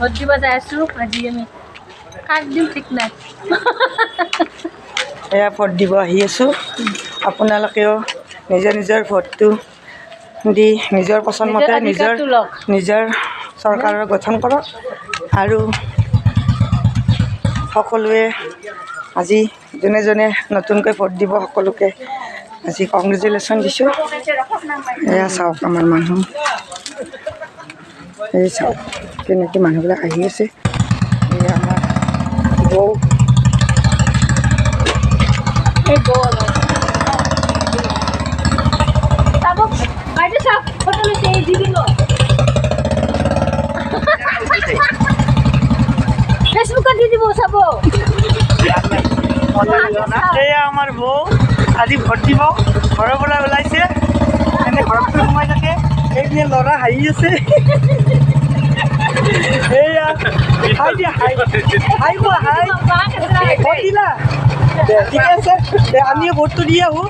Vote দিব যাই আছোঁ আজি আমি কাক দিম ঠিক নাই এয়া ভোট দিব আহি আছোঁ আপোনালোকেও নিজৰ নিজৰ ভোটটো দি নিজৰ পচন্দমতে নিজৰ চৰকাৰৰ গঠন কৰক আৰু সকলোৱে আজি যোনে যোনে নতুনকৈ ভোট দিব সকলোকে আজি কংগ্ৰেচুলেশ্যন দিছোঁ এয়া চাওক আমাৰ মানুহ এই চাওক কেনেকৈ মানুহবিলাক আহি আছে এয়া আমাৰ বৌ এই বৌ বাইদেউ চাওক ফটো লৈছে এই দি দিলোঁ ফেচবুকত দি দিব চাব এয়া আমাৰ বৌ আজি ভোট দিব ঘৰৰ পৰা ওলাইছে এনে ঘৰত সোমাই থাকে এইপিনে ল'ৰা হাঁহি আছে এয়া হাই দিয়া হাই হাই কোৱা হাই ভোট দিলা ঠিক আছে আমিও ভোটটো দি আহোঁ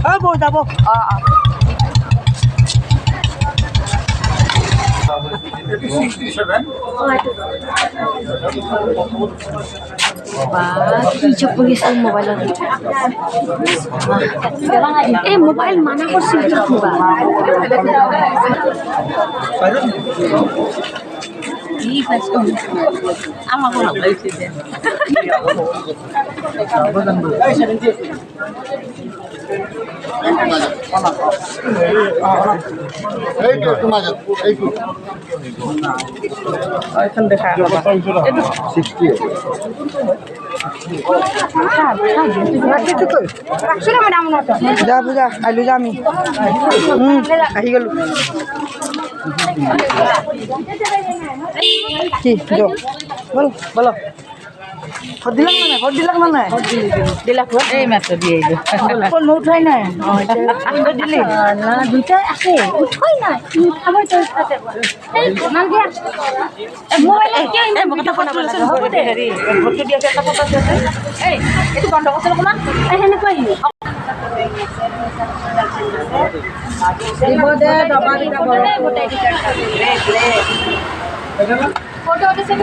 হয় বৌ যাব এই মোবাইল মানা করছি যা বুজা কাইলৈ যাম আমি আহি গ'লো কি বল বলো ভোট দিলাক মানে দিলাক এই মাত্ৰ দি আহিলোঁ ফোন উঠাই নাই দিলি না দুইটা আছে উঠাই নাই উঠাবই তো এইটো বন্ধ কৰিছে অকণমান সেনেকুৱা ফটো উঠিছে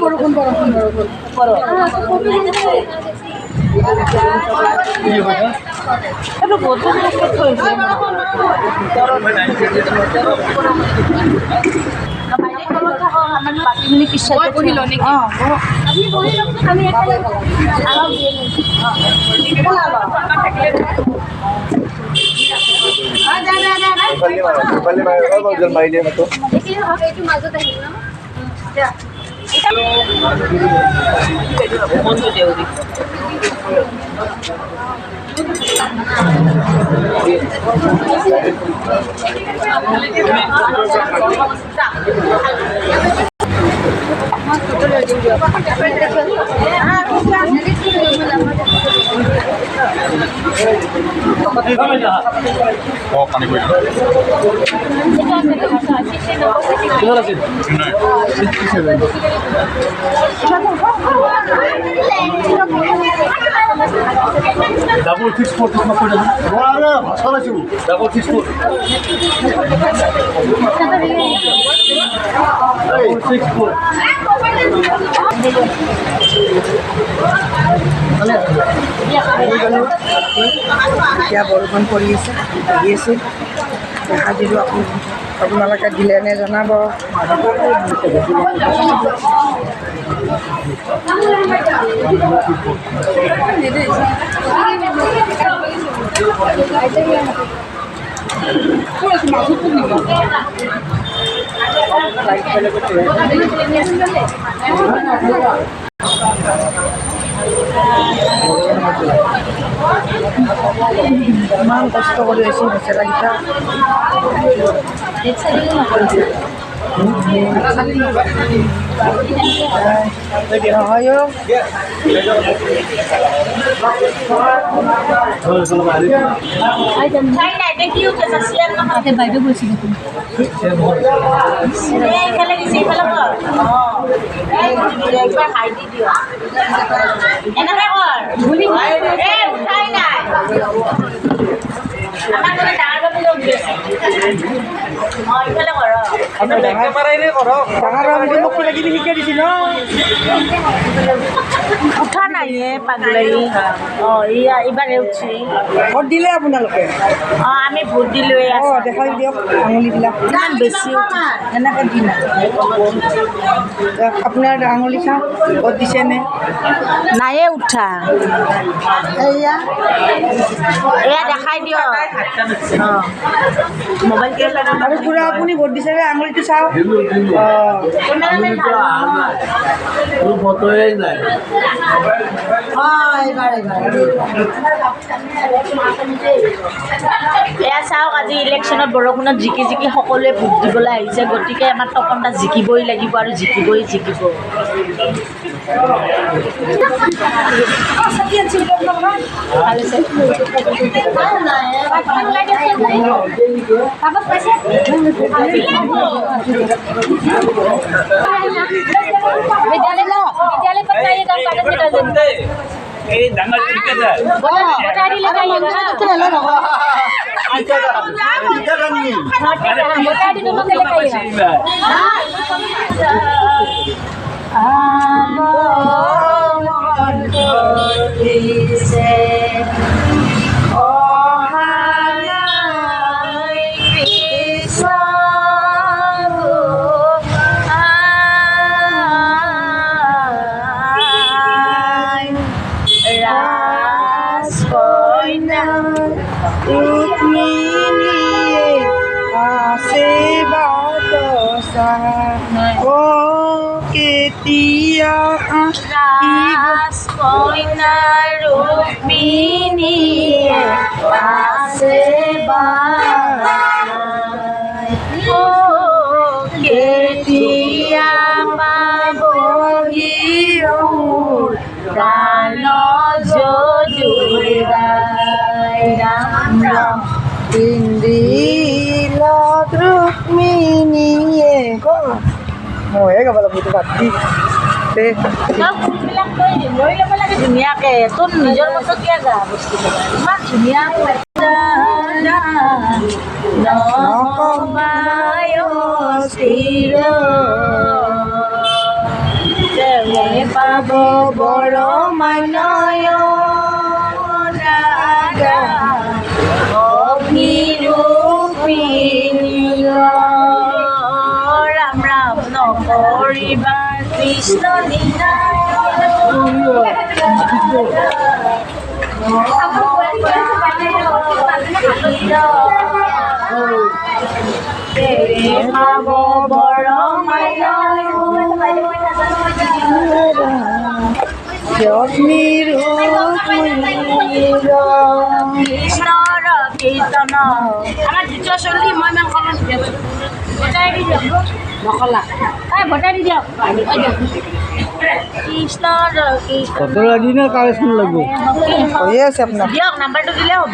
বৰষুণ Double 6-4 to my double 6-4. এতিয়া বৰষুণ পৰি আছে আহি আছে দেখা দিলোঁ আপোনালোকে দিলেনে জনাব ইমান কষ্ট কৰি আছোঁ বেচেৰাকেইটা বাইদেউ গৈছিল ইফালে কৰ ডাঙৰ হ'ব বুলি মোক কিবা কিবি শিকাই দিছি ন উঠা নাই পাগলাই এইবাৰ উঠছি ভোট দিলে আপোনালোকে আমি ভোট দিলোঁ দেখাই দিয়ক আঙুলিবিলাক ইমান বেছি এনেকৈ দি নাই আপোনাৰ আঙুলি চাওঁ ভোট দিছেনে নায়ে উঠা এয়া দেখাই দিয়ক মোবাইল আৰু খুৰা আপুনি ভোট দিছেনে আঙুলিটো চাওঁ ফটোৱে নাই এয়া চাওক আজি ইলেকশ্যনত বৰষুণত জিকি জিকি সকলোৱে ভোট দিবলৈ আহিছে গতিকে আমাৰ তপনদা জিকিবই লাগিব আৰু জিকিবই জিকিব विद्यालय पर जाइएगा ডাঙৰ ঠিকাদাৰ बताड़ी लगाइएगा बताड़ी दोनों के लगाइएगा কেতিয়া ইন্দিলত ৰুক্মিণীয়ে ময়ে গাব লাগিব এইটো বাদ দি ধুনীয়াকে তোৰ নিজৰ মতত দিয়া যা বস্তুটো ইমান ধুনীয়া পাব বৰ মানয় ৰাম ৰাম নকৰিবা কৃষ্ণ পাব বৰ কৃষ্ণৰ কীৰ্তন আমাৰ দ্বিতীয় চলি মই ইমান খবৰ ভটাই দি দিয়ক নকলা ভটাই দি দিয়ক কৃষ্ণৰ কীৰ্তন হৈয়ে আছে আপোনাৰ দিয়ক নাম্বাৰটো দিলে হ'ব